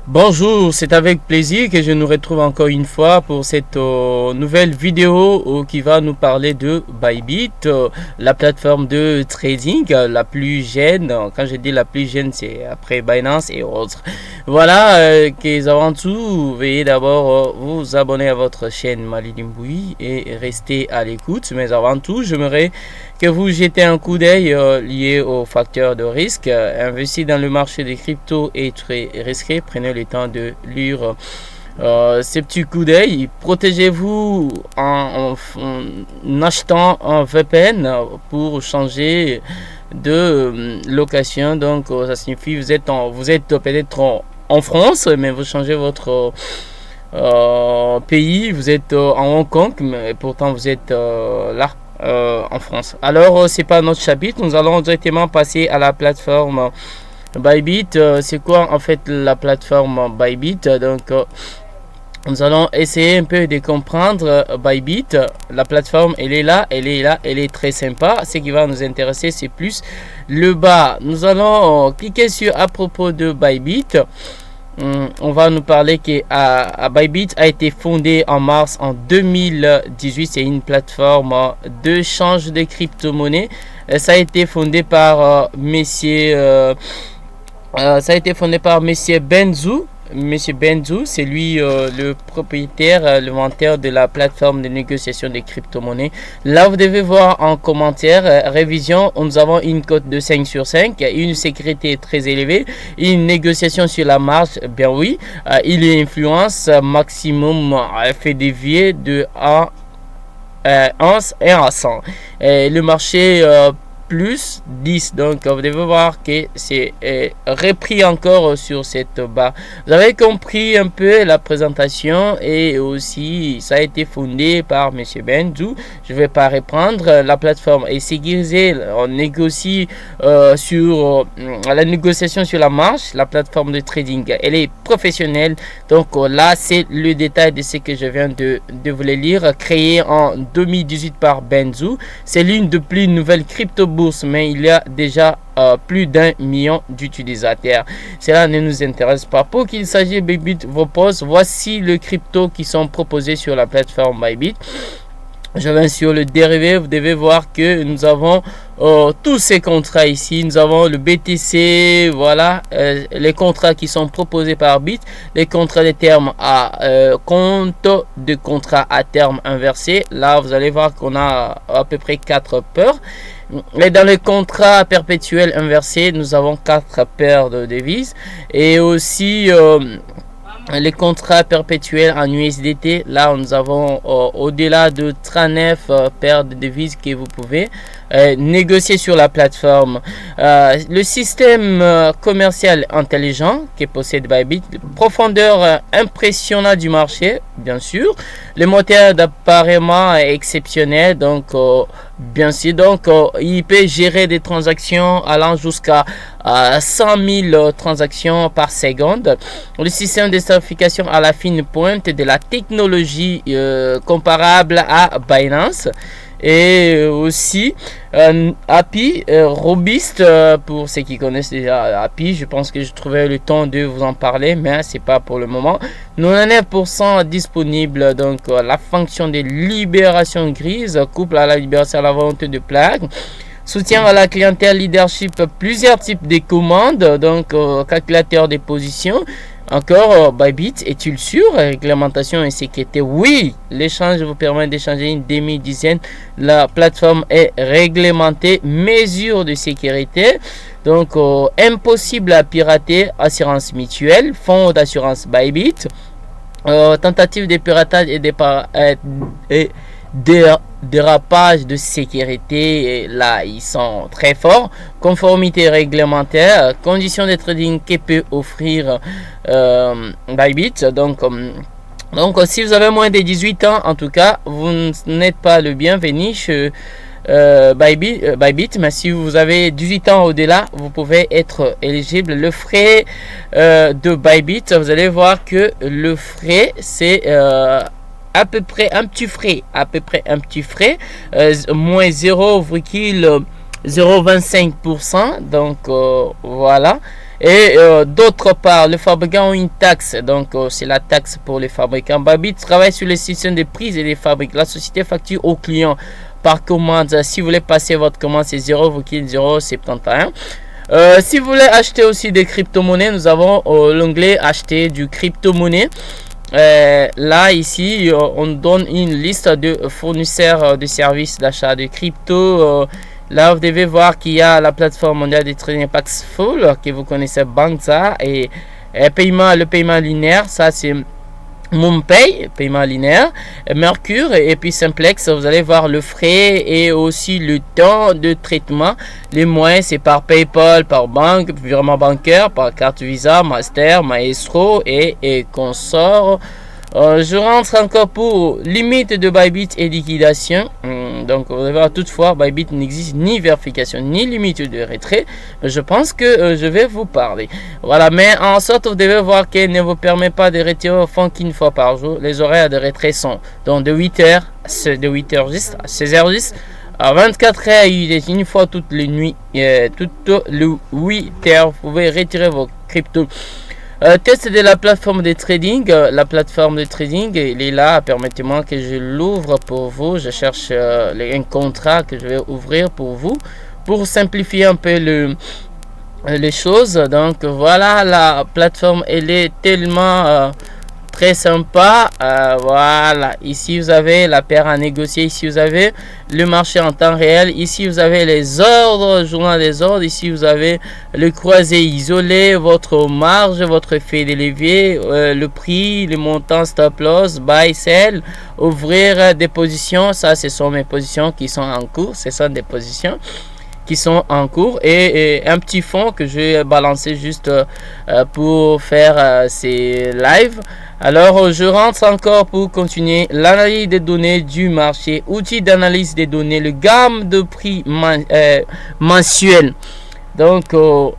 Bonjour, c'est avec plaisir que je nous retrouve encore une fois pour cette nouvelle vidéo qui va nous parler de Bybit, la plateforme de trading la plus jeune. Quand je dis la plus jeune, c'est après Binance et autres. Voilà, que avant tout, veuillez d'abord vous abonner à votre chaîne Mali Dimboui et rester à l'écoute. Mais avant tout, j'aimerais que vous jetez un coup d'œil lié aux facteurs de risque. Investir dans le marché des cryptos est très risqué. Prenez le temps de lire ces petits coups d'œil. Protégez-vous en achetant un VPN pour changer de location. Donc ça signifie vous êtes peut-être en France, mais vous changez votre pays, vous êtes en Hong Kong, mais pourtant vous êtes là en France. Alors c'est pas notre chapitre, nous allons directement passer à la plateforme Bybit. C'est quoi en fait la plateforme Bybit? Donc nous allons essayer un peu de comprendre Bybit. La plateforme, elle est là, elle est très sympa. Ce qui va nous intéresser, c'est plus le bas. Nous allons cliquer sur à propos de Bybit. On va nous parler que Bybit a été fondée en mars en 2018. C'est une plateforme de change de crypto-monnaie. Ça a été fondé par messieurs Benzu. Monsieur Benzu, c'est lui le propriétaire, le menteur de la plateforme de négociation des crypto-monnaies. Là, vous devez voir en commentaire, révision, nous avons une cote de 5 sur 5, une sécurité très élevée, une négociation sur la marge, bien oui, il y a influence maximum fait dévier de 1 à 100. Le marché plus 10, donc vous devez voir que c'est repris encore sur cette barre. Vous avez compris un peu la présentation et aussi ça a été fondé par monsieur Benzu. Je vais pas reprendre. La plateforme est sécurisée, on négocie sur la négociation sur la marge. La plateforme de trading, elle est professionnelle, donc là c'est le détail de ce que je viens de vous le lire. Créé en 2018 par Benzu, c'est l'une des plus nouvelles crypto bourses, mais il y a déjà plus d'1 million d'utilisateurs. Cela ne nous intéresse pas. Pour qu'il s'agisse de Bybit vos postes, voici les cryptos qui sont proposés sur la plateforme Bybit. Je vais sur le dérivé, vous devez voir que nous avons tous ces contrats ici. Nous avons le BTC, voilà, les contrats qui sont proposés par Bit, les contrats de terme à compte de contrats à terme inversé. Là, vous allez voir qu'on a à peu près 4 paires. Et dans les contrats perpétuels inversés, nous avons 4 paires de devises. Et aussi les contrats perpétuels en USDT, là nous avons au-delà de 39 paires de devises que vous pouvez négocier sur la plateforme. Le système commercial intelligent que possède Bybit, profondeur impressionnante du marché, bien sûr, le moteur d'appareillement exceptionnel, donc bien sûr, donc il peut gérer des transactions allant jusqu'à 100 000 transactions par seconde. Le système de certification à la fine pointe de la technologie comparable à Binance. Et aussi API robuste pour ceux qui connaissent déjà API. Je pense que je trouvais le temps de vous en parler, mais c'est pas pour le moment. 99% disponible. Donc la fonction de libération grise couple à la libération à la vente de plaques. Soutien à la clientèle, leadership, plusieurs types de commandes, donc calculateur des positions. Encore, Bybit est-il sûr? Réglementation et sécurité. Oui, l'échange vous permet d'échanger une demi-dizaine. La plateforme est réglementée. Mesures de sécurité. Donc, impossible à pirater. Assurance mutuelle. Fonds d'assurance Bybit. Tentative de piratage et dérapage de sécurité, et là ils sont très forts. Conformité réglementaire, conditions de trading que peut offrir Bybit. Donc si vous avez moins de 18 ans, en tout cas vous n'êtes pas le bienvenu chez Bybit, mais si vous avez 18 ans au-delà, vous pouvez être éligible. Le frais de Bybit, vous allez voir que le frais c'est à peu près un petit frais, moins 0,025%. Donc voilà. Et d'autre part, le fabricant a une taxe, donc c'est la taxe pour les fabricants. Bybit travaille sur les systèmes de prise et des fabriques. La société facture aux clients par commande. Si vous voulez passer votre commande, c'est 0,071. Si vous voulez acheter aussi des crypto-monnaies, nous avons l'onglet acheter du crypto-monnaie. Là ici on donne une liste de fournisseurs de services d'achat de crypto. Là vous devez voir qu'il y a la plateforme mondiale de trading Paxful que vous connaissez, Banxa, et le paiement linéaire, ça c'est MoonPay, paiement linéaire, Mercure, et puis Simplex. Vous allez voir le frais et aussi le temps de traitement. Les moyens, c'est par PayPal, par banque, virement bancaire, par carte Visa, Master, Maestro et consorts. Je rentre encore pour limite de Bybit et liquidation. Donc vous allez voir, toutefois Bybit n'existe ni vérification ni limite de retrait. Je pense que je vais vous parler. Voilà, mais en sorte vous devez voir qu'elle ne vous permet pas de retirer au fond qu'une fois par jour. Les horaires de retrait sont donc de 8h à 16h10 à 24h une fois toutes les nuits, toutes les 8h. Vous pouvez retirer vos cryptos. Test de la plateforme de trading. La plateforme de trading, il est là. Permettez-moi que je l'ouvre pour vous. Je cherche un contrat que je vais ouvrir pour vous, pour simplifier un peu les choses. Donc voilà, la plateforme, elle est tellement très sympa. Voilà, ici vous avez la paire à négocier, ici vous avez le marché en temps réel, ici vous avez les ordres, journal des ordres, ici vous avez le croisé isolé, votre marge, votre effet de levier, le prix, le montant, stop loss, buy, sell, ouvrir des positions. Ça, ce sont mes positions qui sont en cours. Ce sont des positions qui sont en cours, et un petit fond que je vais balancer juste pour faire ces lives. Alors je rentre encore pour continuer l'analyse des données du marché, outils d'analyse des données, le gamme de prix mensuel. Donc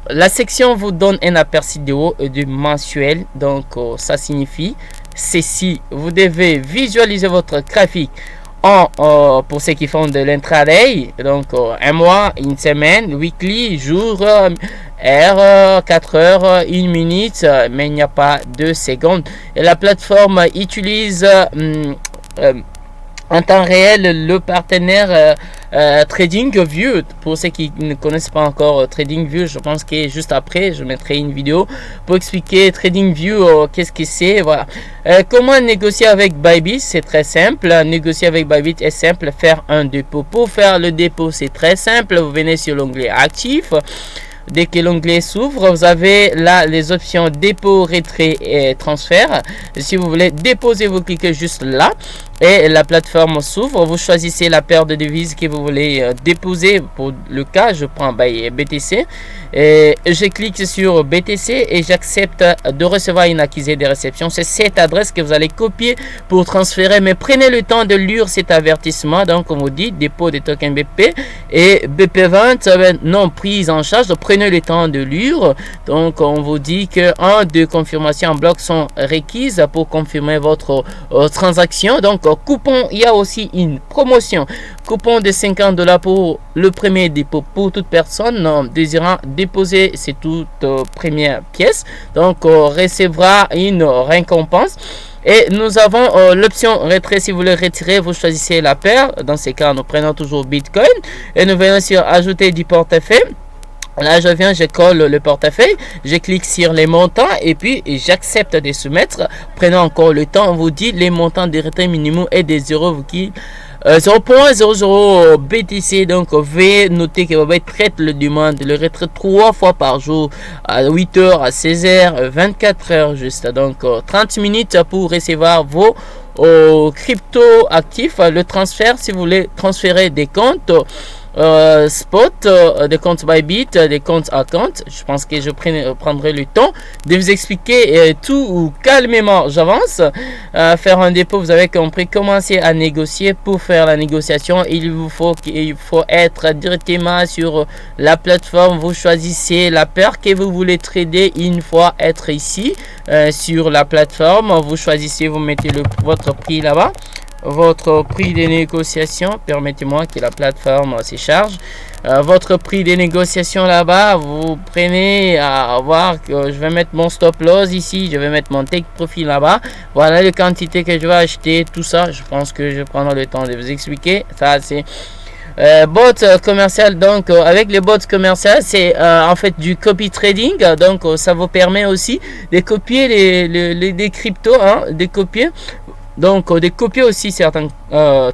la section vous donne un aperçu de haut et du mensuel. Donc ça signifie ceci: vous devez visualiser votre graphique pour ceux qui font de l'intraday, donc un mois, une semaine, weekly, jour, heure, 4 heures, 1 minute, mais il n'y a pas de secondes. Et la plateforme utilise en temps réel le partenaire TradingView. Pour ceux qui ne connaissent pas encore TradingView, je pense que juste après je mettrai une vidéo pour expliquer TradingView, qu'est-ce que c'est. Voilà. Comment négocier avec Bybit? C'est très simple. Négocier avec Bybit est simple. Faire un dépôt. Pour faire le dépôt, c'est très simple. Vous venez sur l'onglet actif. Dès que l'onglet s'ouvre, vous avez là les options dépôt, retrait et transfert. Si vous voulez déposer, vous cliquez juste là et la plateforme s'ouvre. Vous choisissez la paire de devises que vous voulez déposer. Pour le cas, je prends BTC et je clique sur BTC et j'accepte de recevoir une accusé de réception. C'est cette adresse que vous allez copier pour transférer, mais prenez le temps de lire cet avertissement. Donc on vous dit dépôt des tokens BP et BP20 non prise en charge. Prenez le temps de lire. Donc on vous dit que deux confirmations en bloc sont requises pour confirmer votre transaction. Donc coupon, il y a aussi une promotion, coupon de 50 $ pour le premier dépôt pour toute personne désirant déposer cette toute première pièce. Donc recevra une récompense. Et nous avons l'option retrait. Si vous voulez retirer, vous choisissez la paire. Dans ces cas, nous prenons toujours Bitcoin et nous venons sur ajouter du portefeuille. Là, je viens, je colle le portefeuille, je clique sur les montants et puis j'accepte de soumettre. Prenons encore le temps. On vous dit les montants de retrait minimum est des 0,00 BTC. Donc veuillez noter que Bybit traite le demande le retrait 3 fois par jour, à 8h, à 16h, 24h juste. Donc 30 minutes pour recevoir vos crypto actifs. Le transfert, si vous voulez transférer des comptes spot, des comptes Bybit, des comptes à compte, je pense que je prendrai le temps de vous expliquer tout calmement. J'avance. Faire un dépôt, vous avez compris. Commencer à négocier. Pour faire la négociation, il faut être directement sur la plateforme. Vous choisissez la paire que vous voulez trader. Une fois être ici sur la plateforme, vous choisissez, vous mettez votre prix là-bas. votre prix de négociation. Permettez-moi que la plateforme se charge. Votre prix de négociation là-bas, vous prenez à voir que je vais mettre mon stop loss ici, je vais mettre mon take profit là-bas. Voilà les quantités que je vais acheter, tout ça. Je pense que je prendrai le temps de vous expliquer. Ça, c'est bot commercial. Donc avec les bots commerciaux, c'est en fait du copy trading. Donc ça vous permet aussi de copier les cryptos, hein, de copier. Donc de copier aussi certains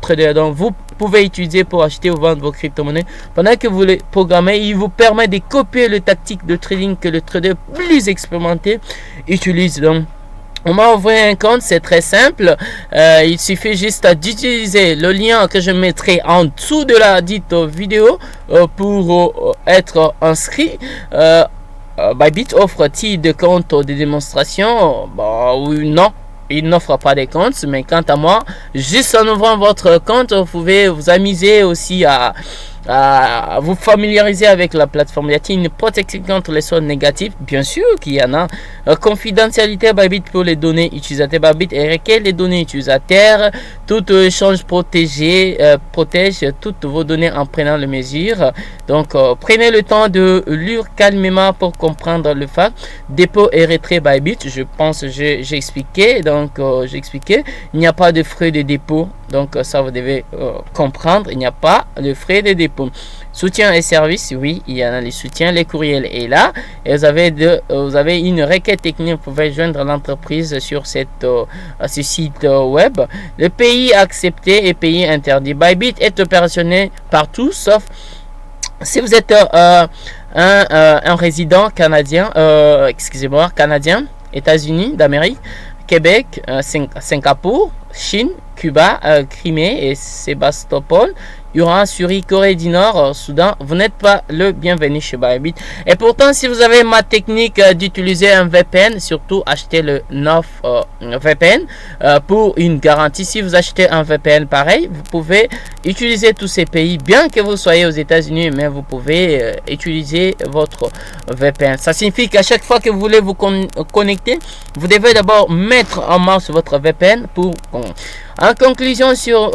traders. Donc vous pouvez utiliser pour acheter ou vendre vos crypto-monnaies pendant que vous les programmez. Il vous permet de copier les tactiques de trading que le trader plus expérimenté utilise. Donc on m'a ouvert un compte, c'est très simple. Il suffit juste d'utiliser le lien que je mettrai en dessous de la dite vidéo pour être inscrit. Bybit offre-t-il des comptes de démonstration? Bah oui, non. Il n'offre pas de comptes, mais quant à moi, juste en ouvrant votre compte, vous pouvez vous amuser aussi à vous familiariser avec la plateforme. Y a-t-il une protection contre les soins négatifs? Bien sûr qu'il y en a. Confidentialité Bybit pour les données utilisateurs. Bybit requiert les données utilisateurs. Tout échange protégé protège toutes vos données en prenant les mesures. Donc, prenez le temps de lire calmement pour comprendre le fait. Dépôt et retrait Bybit. Je pense que j'ai expliqué. Donc, j'ai expliqué. Il n'y a pas de frais de dépôt. Donc, ça, vous devez comprendre. Il n'y a pas de frais de dépôt. Soutien et services, oui, il y en a les soutiens, les courriels est là. Et vous avez une requête technique, vous pouvez joindre l'entreprise sur ce site web. Le pays accepté et pays interdit. Bybit est opérationnel partout, sauf si vous êtes un résident canadien, excusez-moi, canadien, États-Unis d'Amérique, Québec, Singapour, Chine, Cuba, Crimée et Sébastopol, Iran, Syrie, Corée du Nord, Soudan. Vous n'êtes pas le bienvenu chez Bybit. Et pourtant, si vous avez ma technique d'utiliser un VPN, surtout achetez le 9 VPN pour une garantie. Si vous achetez un VPN pareil, vous pouvez utiliser tous ces pays, bien que vous soyez aux États-Unis, mais vous pouvez utiliser votre VPN. Ça signifie qu'à chaque fois que vous voulez vous connecter, vous devez d'abord mettre en marche votre VPN pour... En conclusion sur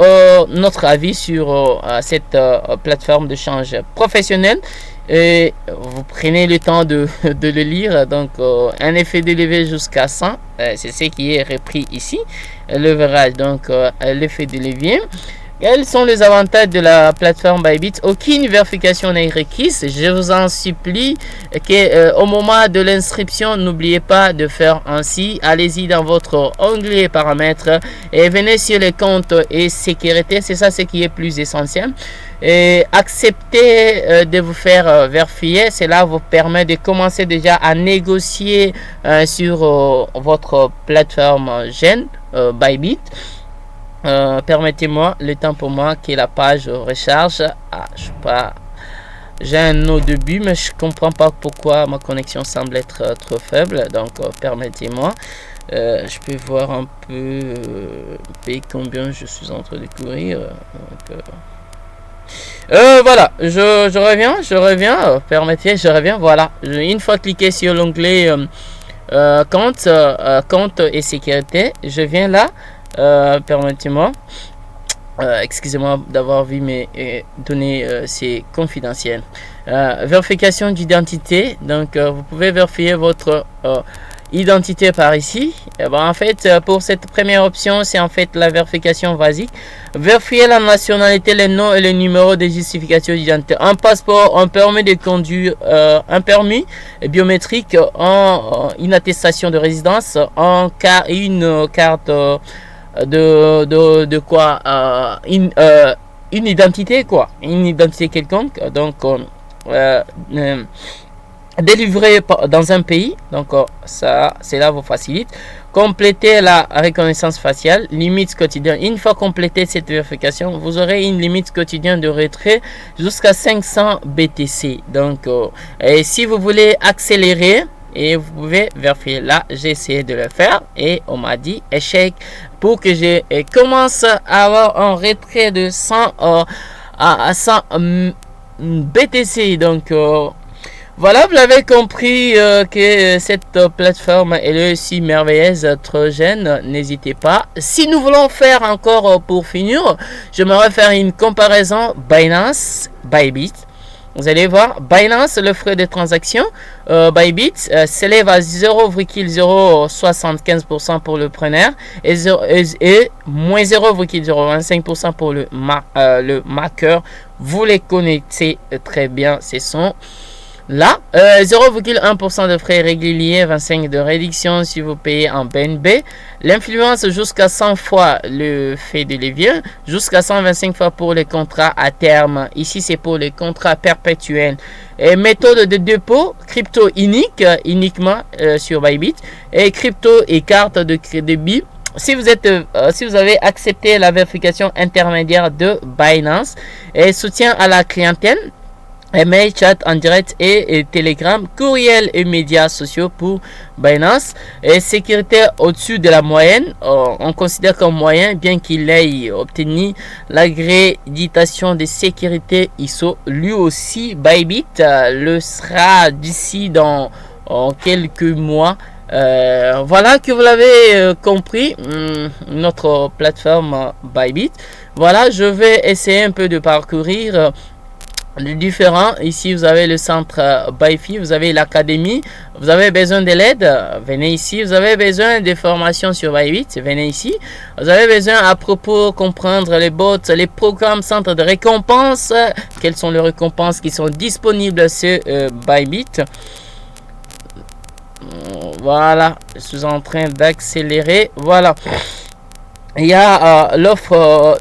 notre avis sur cette plateforme de change professionnelle, vous prenez le temps de le lire. Donc un effet de levier jusqu'à 100, c'est ce qui est repris ici. Le verrage, donc l'effet de levier. Quels sont les avantages de la plateforme Bybit? Aucune vérification n'est requise. Je vous en supplie qu'au moment de l'inscription, n'oubliez pas de faire ainsi. Allez-y dans votre onglet paramètres et venez sur les comptes et sécurité. C'est ça ce qui est plus essentiel. Et acceptez de vous faire vérifier. Cela vous permet de commencer déjà à négocier sur votre plateforme Gen Bybit. Permettez-moi le temps pour moi que la page recharge. Je sais pas, j'ai un autre début, mais je comprends pas pourquoi ma connexion semble être trop faible. Donc permettez-moi, je peux voir un peu combien je suis en train de courir. Voilà, je reviens. Permettez, je reviens. Voilà, une fois cliqué sur l'onglet compte et sécurité, je viens là. Permettez-moi, excusez-moi d'avoir vu mes données, c'est confidentiel. Vérification d'identité, donc vous pouvez vérifier votre identité par ici. Et ben, en fait, pour cette première option, c'est en fait la vérification basique. Vérifier la nationalité, les noms et les numéros de justification d'identité. Un passeport, un permis de conduire, un permis biométrique, une attestation de résidence, une carte de quoi, une identité quoi, une identité quelconque. Donc délivré dans un pays, donc ça, cela vous facilite. Compléter la reconnaissance faciale, limite quotidienne. Une fois complété cette vérification, vous aurez une limite quotidienne de retrait jusqu'à 500 BTC. Donc et si vous voulez accélérer, et vous pouvez vérifier là, j'ai essayé de le faire et on m'a dit échec pour que je commence à avoir un retrait de 100 à 100 BTC. Donc Voilà, vous l'avez compris que cette plateforme est aussi merveilleuse, trop jeune. N'hésitez pas. Si nous voulons faire encore pour finir, j'aimerais faire une comparaison Binance, Bybit. Vous allez voir, Binance, le frais de transaction, Bybit s'élève à 0,075% pour le preneur et moins 0,025% pour le marqueur. Vous les connaissez très bien, ce sont là, 0,1% de frais réguliers, 25 de réduction si vous payez en BNB. L'influence jusqu'à 100 fois le fait de levier, jusqu'à 125 fois pour les contrats à terme. Ici, c'est pour les contrats perpétuels. Et méthode de dépôt, crypto uniquement sur Bybit. Et crypto et carte de crédit. Si vous avez accepté la vérification intermédiaire de Binance et soutien à la clientèle, email, chat en direct et Telegram, courriel et médias sociaux pour Binance. Et sécurité au-dessus de la moyenne, on considère comme moyen, bien qu'il ait obtenu l'accréditation de sécurité ISO. Lui aussi, Bybit le sera d'ici dans quelques mois. Voilà que vous l'avez compris, notre plateforme Bybit. Voilà, je vais essayer un peu de parcourir les différents. Ici vous avez le centre Byfi, vous avez l'académie. Vous avez besoin de l'aide, venez ici. Vous avez besoin de formations sur Bybit, venez ici. Vous avez besoin à propos comprendre les bots, les programmes centres de récompense, quelles sont les récompenses qui sont disponibles sur Bybit. Voilà, je suis en train d'accélérer. Voilà. Il y a l'offre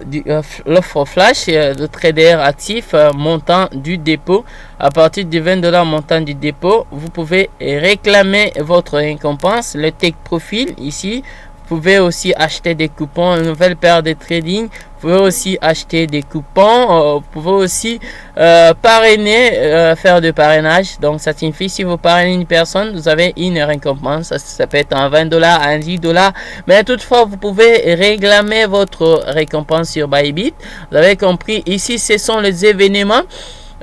flash de trader actif montant du dépôt. À partir de $20 montant du dépôt, vous pouvez réclamer votre récompense. Le take profil ici. Vous pouvez aussi acheter des coupons, une nouvelle paire de trading. Vous pouvez aussi acheter des coupons. Vous pouvez aussi parrainer, faire de parrainage. Donc ça signifie si vous parrainez une personne, vous avez une récompense. Ça peut être un $20, un $10. Mais toutefois, vous pouvez réclamer votre récompense sur Bybit. Vous avez compris, ici ce sont les événements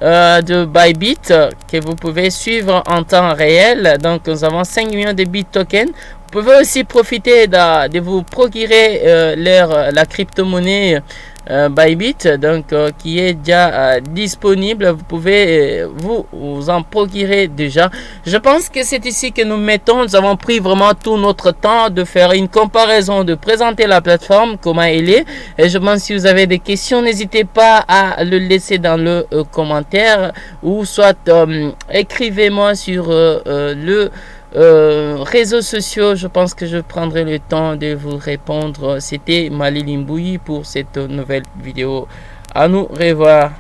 de Bybit que vous pouvez suivre en temps réel. Donc nous avons 5 millions de bit tokens. Vous pouvez aussi profiter de vous procurer la crypto-monnaie Bybit, donc qui est déjà disponible. Vous pouvez vous en procurer déjà. Je pense que c'est ici que nous mettons. Nous avons pris vraiment tout notre temps de faire une comparaison, de présenter la plateforme, comment elle est. Et je pense que si vous avez des questions, n'hésitez pas à le laisser dans le commentaire ou soit écrivez-moi sur le réseaux sociaux. Je pense que je prendrai le temps de vous répondre. C'était Mali Limbouyi pour cette nouvelle vidéo. À nous revoir.